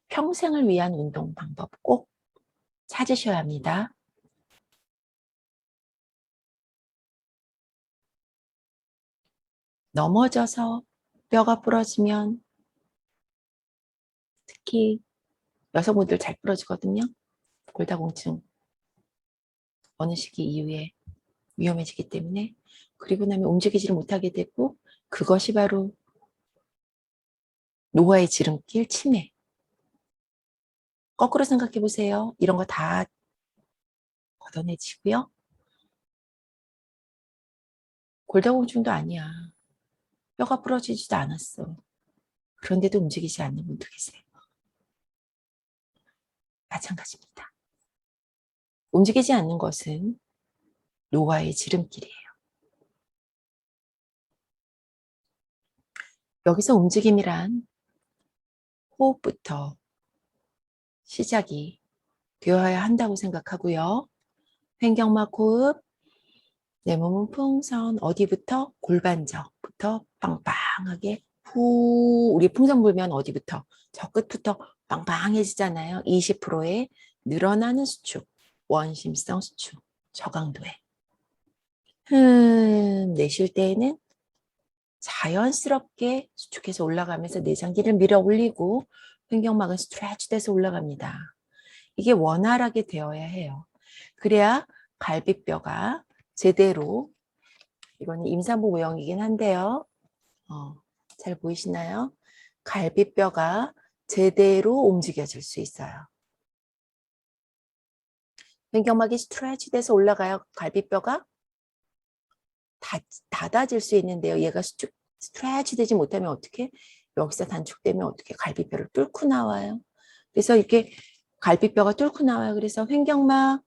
A: 평생을 위한 운동 방법 꼭 찾으셔야 합니다. 넘어져서 뼈가 부러지면 특히 여성분들 잘 부러지거든요. 골다공증 어느 시기 이후에 위험해지기 때문에 그리고 나면 움직이지를 못하게 되고 그것이 바로 노화의 지름길 치매. 거꾸로 생각해 보세요. 이런 거 다 걷어내지고요. 골다공증도 아니야. 뼈가 부러지지도 않았어. 그런데도 움직이지 않는 분도 계세요. 마찬가지입니다. 움직이지 않는 것은 노화의 지름길이에요. 여기서 움직임이란 호흡부터 시작이 되어야 한다고 생각하고요. 횡격막 호흡, 내 몸은 풍선, 어디부터? 골반저부터 빵빵하게 우리 풍선 불면 어디부터? 저 끝부터 빵빵해지잖아요. 20%의 늘어나는 수축, 원심성 수축, 저강도에. 내쉴 때에는 자연스럽게 수축해서 올라가면서 내장기를 밀어 올리고 횡격막은 스트레치 돼서 올라갑니다. 이게 원활하게 되어야 해요. 그래야 갈비뼈가 제대로, 이거는 임산부 모형이긴 한데요. 잘 보이시나요? 갈비뼈가 제대로 움직여질 수 있어요. 횡격막이 스트레치 돼서 올라가야 갈비뼈가 닫아질 수 있는데요. 얘가 스트레치 되지 못하면 어떻게? 여기서 단축되면 어떻게? 갈비뼈를 뚫고 나와요. 그래서 이렇게 갈비뼈가 뚫고 나와요. 그래서 횡격막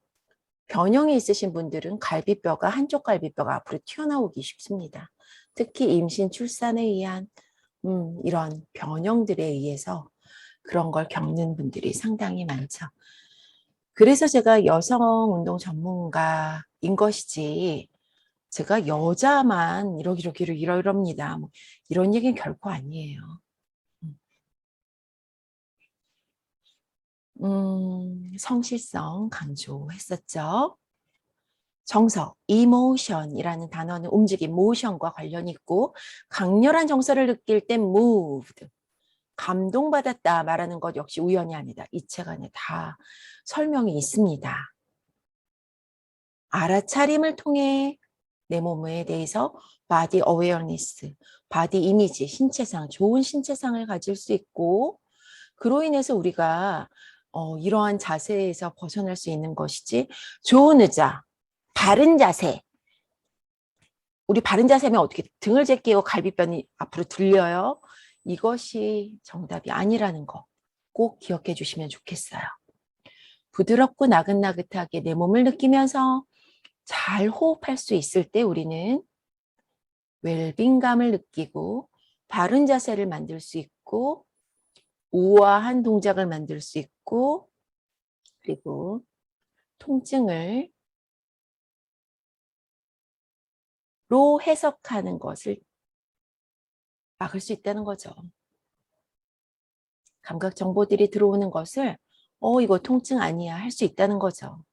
A: 변형이 있으신 분들은 갈비뼈가 한쪽 갈비뼈가 앞으로 튀어나오기 쉽습니다. 특히 임신 출산에 의한 이런 변형들에 의해서 그런 걸 겪는 분들이 상당히 많죠. 그래서 제가 여성 운동 전문가인 것이지 제가 여자만 이러기로 뭐 이런 얘기는 결코 아니에요. 성실성 강조했었죠. 정서, emotion이라는 단어는 움직임, motion과 관련이 있고 강렬한 정서를 느낄 땐 moved, 감동받았다 말하는 것 역시 우연이 아니다. 이 책 안에 다 설명이 있습니다. 알아차림을 통해 내 몸에 대해서 body awareness, body image, 신체상, 좋은 신체상을 가질 수 있고 그로 인해서 우리가 이러한 자세에서 벗어날 수 있는 것이지 좋은 의자, 바른 자세. 우리 바른 자세면 어떻게 등을 제끼고 갈비뼈이 앞으로 들려요? 이것이 정답이 아니라는 거 꼭 기억해 주시면 좋겠어요. 부드럽고 나긋나긋하게 내 몸을 느끼면서 잘 호흡할 수 있을 때 우리는 웰빙감을 느끼고 바른 자세를 만들 수 있고 우아한 동작을 만들 수 있고 그리고 통증을 로 해석하는 것을 막을 수 있다는 거죠. 감각 정보들이 들어오는 것을 이거 통증 아니야 할 수 있다는 거죠.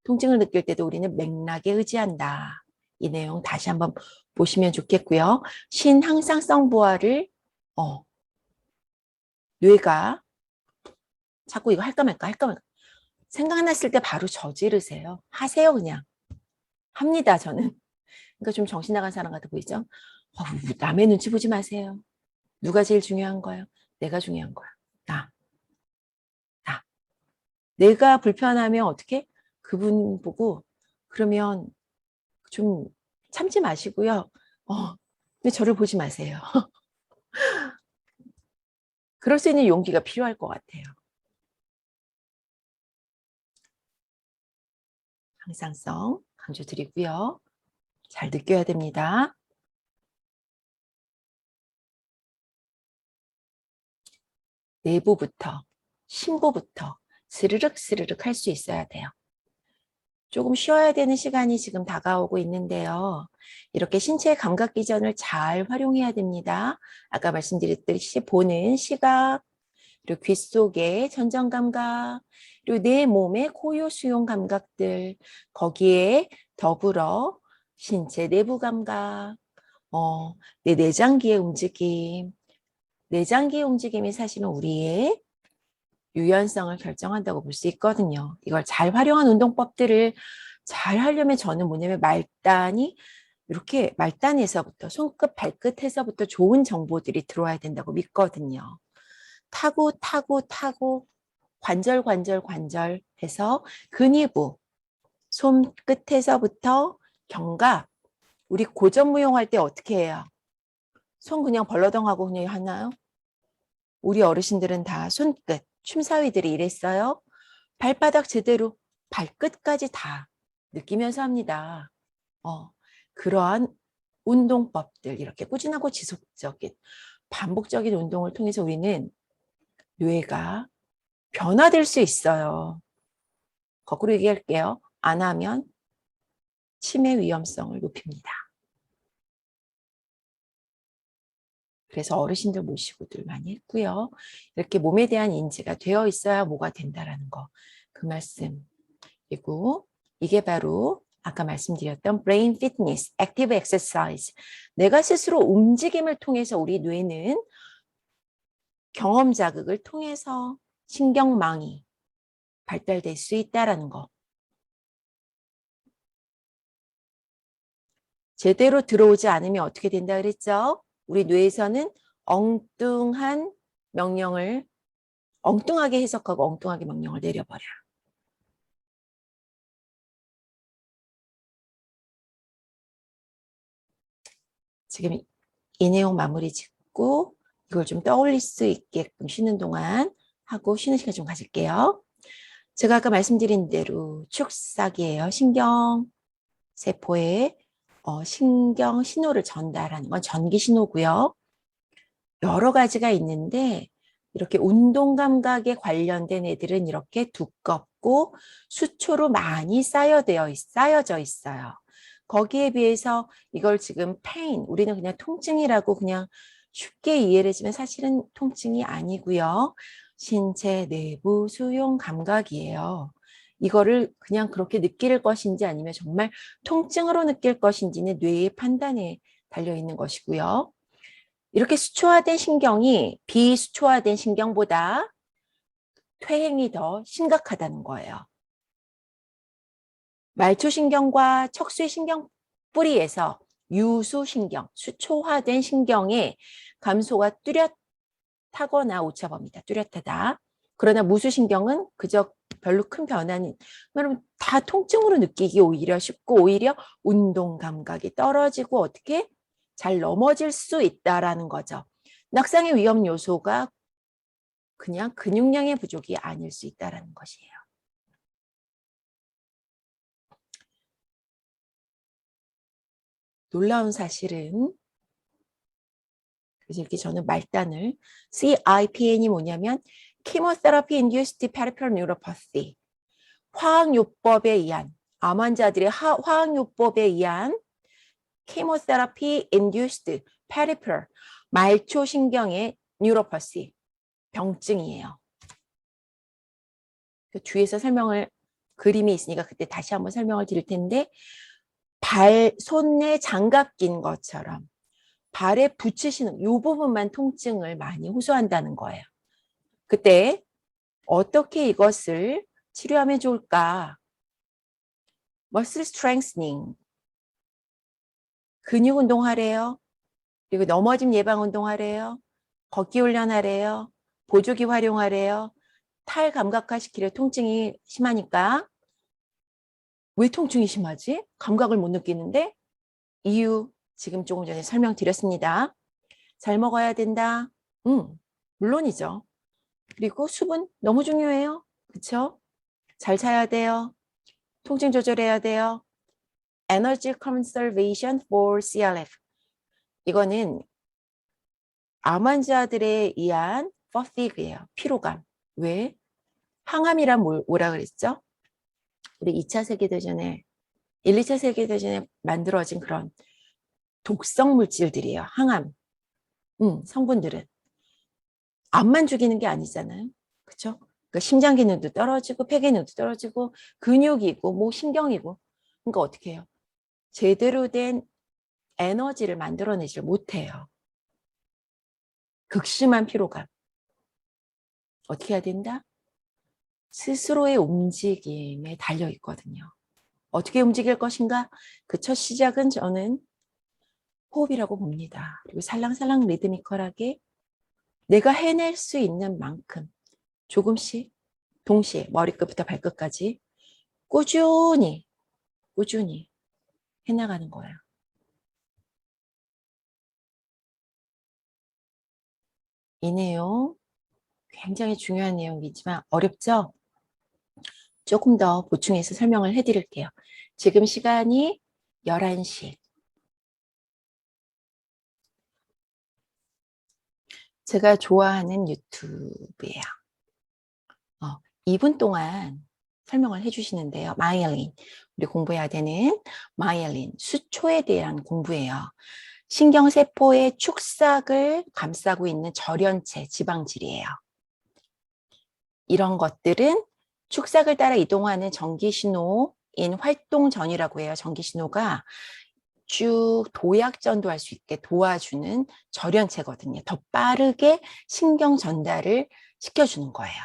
A: 통증을 느낄 때도 우리는 맥락에 의지한다. 이 내용 다시 한번 보시면 좋겠고요. 신항상성 부하를 뇌가 자꾸 이거 할까 말까 생각났을 때 바로 저지르세요. 하세요 그냥. 합니다 저는. 그러니까 좀 정신 나간 사람 같아 보이죠? 남의 눈치 보지 마세요. 누가 제일 중요한 거예요? 내가 중요한 거야. 나. 내가 불편하면 어떻게? 그분 보고 그러면 좀 참지 마시고요. 근데 저를 보지 마세요. 그럴 수 있는 용기가 필요할 것 같아요. 항상성 강조 드리고요. 잘 느껴야 됩니다. 내부부터, 심부부터 스르륵 스르륵 할 수 있어야 돼요. 조금 쉬어야 되는 시간이 지금 다가오고 있는데요. 이렇게 신체의 감각 기전을 잘 활용해야 됩니다. 아까 말씀드렸듯이 보는 시각, 그리고 귀 속의 전정 감각, 그리고 내 몸의 고유 수용 감각들, 거기에 더불어 신체 내부 감각, 내 내장기의 움직임, 내장기의 움직임이 사실은 우리의 유연성을 결정한다고 볼 수 있거든요. 이걸 잘 활용한 운동법들을 잘 하려면 저는 뭐냐면 이렇게 말단에서부터 손끝 발끝에서부터 좋은 정보들이 들어와야 된다고 믿거든요. 타고 관절 해서 근위부 손끝에서부터 견갑. 우리 고전무용할 때 어떻게 해요? 손 그냥 벌러덩하고 그냥 하나요? 우리 어르신들은 다 손끝 춤사위들이 이랬어요. 발바닥 제대로 발끝까지 다 느끼면서 합니다. 그러한 운동법들 이렇게 꾸준하고 지속적인 반복적인 운동을 통해서 우리는 뇌가 변화될 수 있어요. 거꾸로 얘기할게요. 안 하면 치매 위험성을 높입니다. 그래서 어르신들 모시고들 많이 했고요. 이렇게 몸에 대한 인지가 되어 있어야 뭐가 된다라는 거. 그 말씀. 그리고 이게 바로 아까 말씀드렸던 brain fitness, active exercise. 내가 스스로 움직임을 통해서 우리 뇌는 경험 자극을 통해서 신경망이 발달될 수 있다라는 거. 제대로 들어오지 않으면 어떻게 된다 그랬죠? 우리 뇌에서는 엉뚱한 명령을 엉뚱하게 해석하고 엉뚱하게 명령을 내려버려요. 지금 이 내용 마무리 짓고 이걸 좀 떠올릴 수 있게끔 쉬는 동안 하고 쉬는 시간 좀 가질게요. 제가 아까 말씀드린 대로 축삭이에요. 신경세포에 신경 신호를 전달하는 건 전기 신호고요. 여러 가지가 있는데 이렇게 운동 감각에 관련된 애들은 이렇게 두껍고 수초로 많이 쌓여져 있어요. 거기에 비해서 이걸 지금 페인, 우리는 그냥 통증이라고 그냥 쉽게 이해를 해주면 사실은 통증이 아니고요. 신체 내부 수용 감각이에요. 이거를 그냥 그렇게 느낄 것인지 아니면 정말 통증으로 느낄 것인지는 뇌의 판단에 달려있는 것이고요. 이렇게 수초화된 신경이 비수초화된 신경보다 퇴행이 더 심각하다는 거예요. 말초신경과 척수신경 뿌리에서 유수신경, 수초화된 신경의 감소가 뚜렷하거나 오차범위다. 뚜렷하다. 그러나 무수신경은 그저 별로 큰 변화는 여러분 다 통증으로 느끼기 오히려 쉽고 오히려 운동 감각이 떨어지고 어떻게 잘 넘어질 수 있다라는 거죠. 낙상의 위험 요소가 그냥 근육량의 부족이 아닐 수 있다는 것이에요. 놀라운 사실은, 그래서 이렇게 저는 말단을 CIPN이 뭐냐면 Chemotherapy Induced Peripheral Neuropathy, 화학요법에 의한, 암 환자들의 화학요법에 의한 Chemotherapy Induced Peripheral, 말초신경의 뉴로퍼시, 병증이에요. 그 뒤에서 설명을, 그림이 있으니까 그때 다시 한번 설명을 드릴 텐데, 손에 장갑 낀 것처럼 발에 붙이시는 이 부분만 통증을 많이 호소한다는 거예요. 그때 어떻게 이것을 치료하면 좋을까? Muscle strengthening, 근육 운동하래요. 그리고 넘어짐 예방 운동하래요. 걷기 훈련하래요. 보조기 활용하래요. 탈감각화 시키려. 통증이 심하니까. 왜 통증이 심하지? 감각을 못 느끼는데? 이유 지금 조금 전에 설명드렸습니다. 잘 먹어야 된다. 물론이죠. 그리고 수분 너무 중요해요. 그렇죠? 잘 자야 돼요. 통증 조절해야 돼요. Energy Conservation for CRF. 이거는 암 환자들에 의한 fatigue예요. 피로감. 왜? 항암이란 뭐라 그랬죠? 우리 2차 세계대전에 1, 2차 세계대전에 만들어진 그런 독성 물질들이에요. 항암. 성분들은. 암만 죽이는 게 아니잖아요. 그렇죠? 그러니까 심장 기능도 떨어지고 폐 기능도 떨어지고 근육이고 뭐 신경이고. 그러니까 어떻게 해요? 제대로 된 에너지를 만들어내질 못해요. 극심한 피로감. 어떻게 해야 된다? 스스로의 움직임에 달려 있거든요. 어떻게 움직일 것인가? 그 첫 시작은 저는 호흡이라고 봅니다. 그리고 살랑살랑 리드미컬하게 내가 해낼 수 있는 만큼 조금씩 동시에 머리끝부터 발끝까지 꾸준히 해나가는 거예요. 이 내용 굉장히 중요한 내용이지만 어렵죠? 조금 더 보충해서 설명을 해드릴게요. 지금 시간이 11시. 제가 좋아하는 유튜브예요. 2분 동안 설명을 해주시는데요. 마이엘린, 우리 공부해야 되는 마이엘린, 수초에 대한 공부예요. 신경세포의 축삭을 감싸고 있는 절연체 지방질이에요. 이런 것들은 축삭을 따라 이동하는 전기신호인 활동전이라고 해요. 전기신호가 쭉 도약전도할 수 있게 도와주는 절연체거든요. 더 빠르게 신경 전달을 시켜주는 거예요.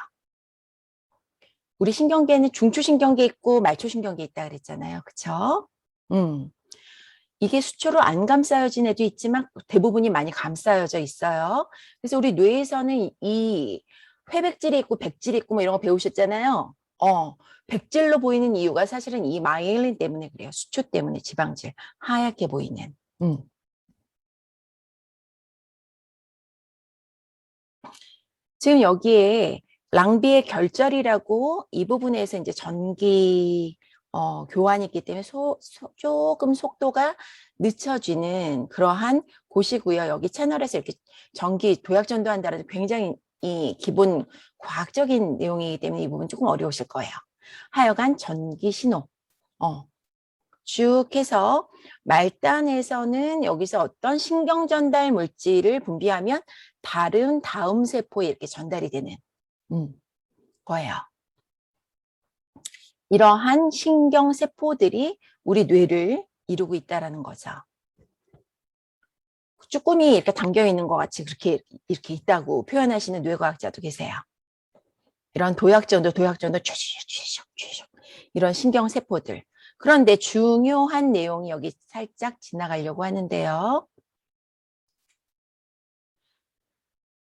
A: 우리 신경계는 중추신경계 있고 말초신경계 있다 그랬잖아요. 그쵸? 이게 수초로 안 감싸여진 애도 있지만 대부분이 많이 감싸여져 있어요. 그래서 우리 뇌에서는 이 회백질이 있고 백질이 있고 뭐 이런 거 배우셨잖아요. 백질로 보이는 이유가 사실은 이 마이엘린 때문에 그래요. 수초 때문에 지방질, 하얗게 보이는. 지금 여기에 랑비의 결절이라고 이 부분에서 이제 전기 교환이 있기 때문에 조금 속도가 늦춰지는 그러한 곳이고요. 여기 채널에서 이렇게 전기 도약 전도한다는 굉장히 이 기본 과학적인 내용이기 때문에 이 부분 조금 어려우실 거예요. 하여간 전기 신호 쭉 해서 말단에서는 여기서 어떤 신경 전달 물질을 분비하면 다음 세포에 이렇게 전달이 되는 거예요. 이러한 신경세포들이 우리 뇌를 이루고 있다는 거죠. 쭈꾸미 이렇게 담겨 있는 것 같이 그렇게 이렇게 있다고 표현하시는 뇌과학자도 계세요. 이런 도약전도 쥐죽 이런 신경세포들. 그런데 중요한 내용이 여기 살짝 지나가려고 하는데요.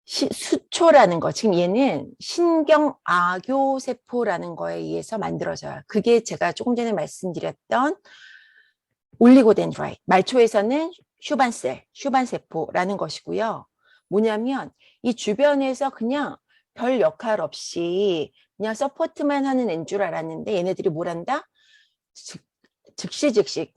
A: 수초라는 거, 지금 얘는 신경악교세포라는 거에 의해서 만들어져요. 그게 제가 조금 전에 말씀드렸던 올리고덴드라이트, 말초에서는 슈반세포라는 것이고요. 뭐냐면 이 주변에서 그냥 별 역할 없이 그냥 서포트만 하는 애인 줄 알았는데 얘네들이 뭘 한다? 즉시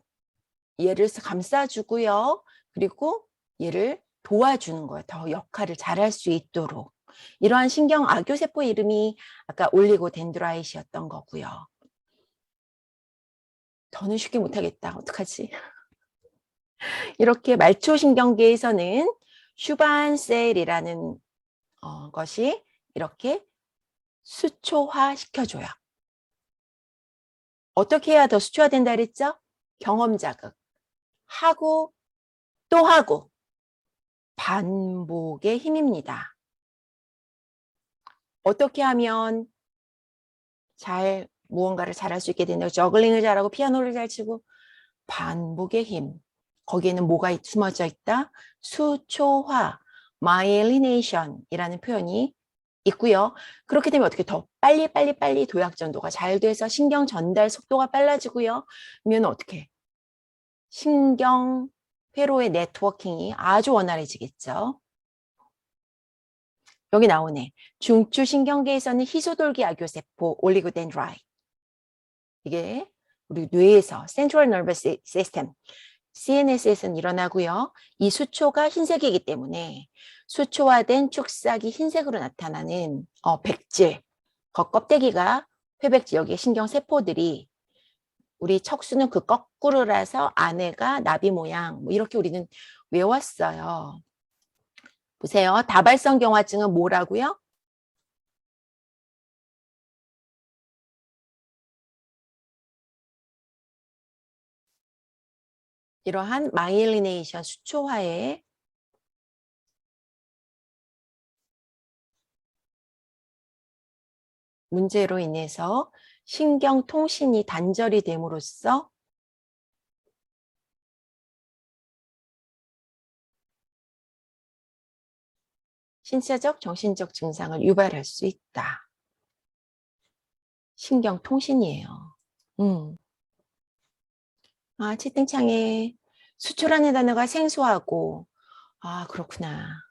A: 얘를 감싸주고요. 그리고 얘를 도와주는 거예요. 더 역할을 잘할 수 있도록. 이러한 신경 악교세포 이름이 아까 올리고덴드라이트였던 거고요. 더는 쉽게 못하겠다. 어떡하지? 이렇게 말초신경계에서는 슈반셀이라는 것이 이렇게 수초화 시켜줘요. 어떻게 해야 더 수초화된다 그랬죠? 경험 자극. 하고 또 하고 반복의 힘입니다. 어떻게 하면 잘 무언가를 잘할 수 있게 되나요? 저글링을 잘하고 피아노를 잘 치고 반복의 힘. 거기에는 뭐가 숨어져 있다? 수초화, 마이엘리네이션이라는 표현이 있고요. 그렇게 되면 어떻게 더 빨리 도약 전도가 잘 돼서 신경 전달 속도가 빨라지고요. 그러면 어떻게? 신경 회로의 네트워킹이 아주 원활해지겠죠. 여기 나오네. 중추신경계에서는 희소돌기 악교세포 올리고덴드라이트. 이게 우리 뇌에서 Central Nervous System, CNS에서는 일어나고요. 이 수초가 흰색이기 때문에 수초화된 축삭이 흰색으로 나타나는 백질, 겉껍데기가 회백질, 여기에 신경세포들이 우리 척수는 그 거꾸로라서 안에가 나비 모양, 뭐 이렇게 우리는 외웠어요. 보세요. 다발성 경화증은 뭐라고요? 이러한 마이엘리네이션 수초화의 문제로 인해서 신경통신이 단절이 됨으로써 신체적, 정신적 증상을 유발할 수 있다. 신경통신이에요. 채팅창에 수초라는 단어가 생소하고, 그렇구나.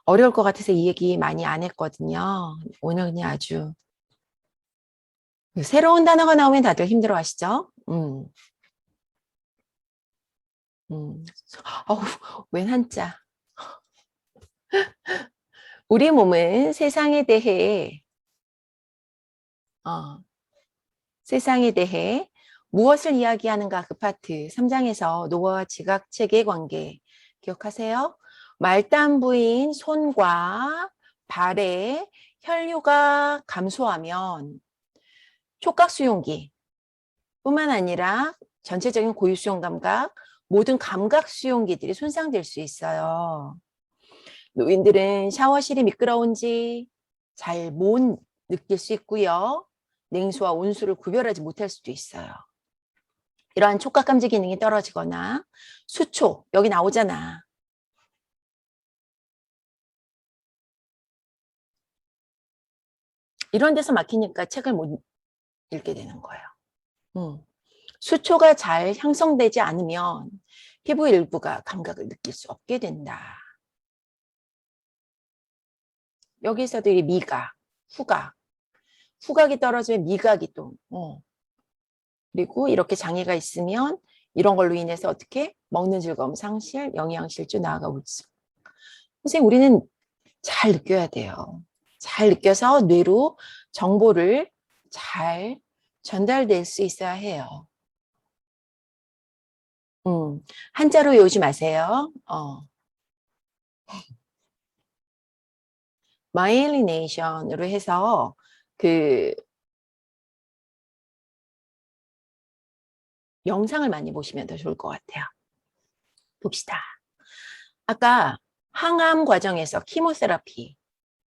A: 어려울 것 같아서 이 얘기 많이 안 했거든요. 오늘 그냥 아주 새로운 단어가 나오면 다들 힘들어 하시죠? 웬 한자. 우리 몸은 세상에 대해 무엇을 이야기하는가 그 파트 3장에서 노화와 지각체계의 관계 기억하세요? 말단부인 손과 발에 혈류가 감소하면 촉각수용기 뿐만 아니라 전체적인 고유수용 감각, 모든 감각 수용기들이 손상될 수 있어요. 노인들은 샤워실이 미끄러운지 잘 못 느낄 수 있고요. 냉수와 온수를 구별하지 못할 수도 있어요. 이러한 촉각감지 기능이 떨어지거나 수초, 여기 나오잖아. 이런 데서 막히니까 책을 못 읽게 되는 거예요. 수초가 잘 형성되지 않으면 피부 일부가 감각을 느낄 수 없게 된다. 여기서도 이 미각, 후각이 떨어지면 미각이 또 그리고 이렇게 장애가 있으면 이런 걸로 인해서 어떻게 먹는 즐거움 상실, 영양실조 나아가 우울증. 선생님 우리는 잘 느껴야 돼요. 잘 느껴서 뇌로 정보를 잘 전달될 수 있어야 해요. 한자로 외우지 마세요. 마이엘리네이션으로 해서 그 영상을 많이 보시면 더 좋을 것 같아요. 봅시다. 아까 항암 과정에서 키모세라피,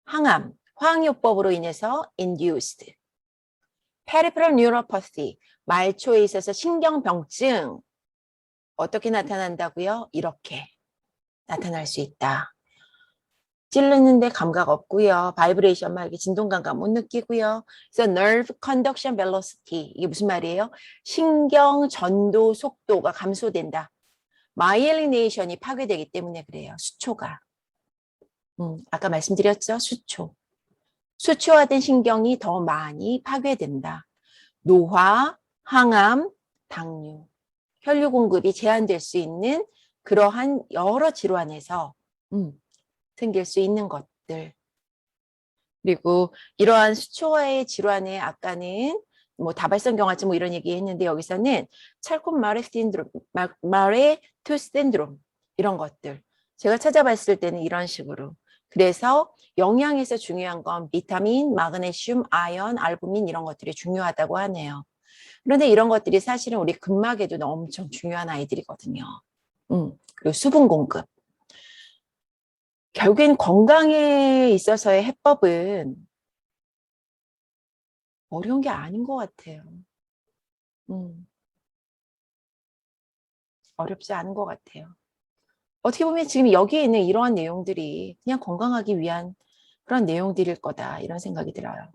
A: 항암, 화학요법으로 인해서 induced, peripheral neuropathy, 말초에 있어서 신경병증 어떻게 나타난다고요? 이렇게 나타날 수 있다. 찔르는데 감각 없고요. 바이브레이션 막 이렇게 진동 감각 못 느끼고요. 그래서 nerve conduction velocity 이게 무슨 말이에요? 신경 전도 속도가 감소된다. 마이엘리네이션이 파괴되기 때문에 그래요. 수초가. 아까 말씀드렸죠? 수초. 수치화된 신경이 더 많이 파괴된다. 노화, 항암, 당뇨, 혈류 공급이 제한될 수 있는 그러한 여러 질환에서 생길 수 있는 것들. 그리고 이러한 수초화의 질환에 아까는 뭐 다발성 경화증 뭐 이런 얘기 했는데 여기서는 마레투 신드롬 이런 것들. 제가 찾아봤을 때는 이런 식으로. 그래서 영양에서 중요한 건 비타민, 마그네슘, 아연, 알부민 이런 것들이 중요하다고 하네요. 그런데 이런 것들이 사실은 우리 근막에도 엄청 중요한 아이들이거든요. 그리고 수분 공급. 결국엔 건강에 있어서의 해법은 어려운 게 아닌 것 같아요. 어렵지 않은 것 같아요. 어떻게 보면 지금 여기에 있는 이러한 내용들이 그냥 건강하기 위한 그런 내용들일 거다 이런 생각이 들어요.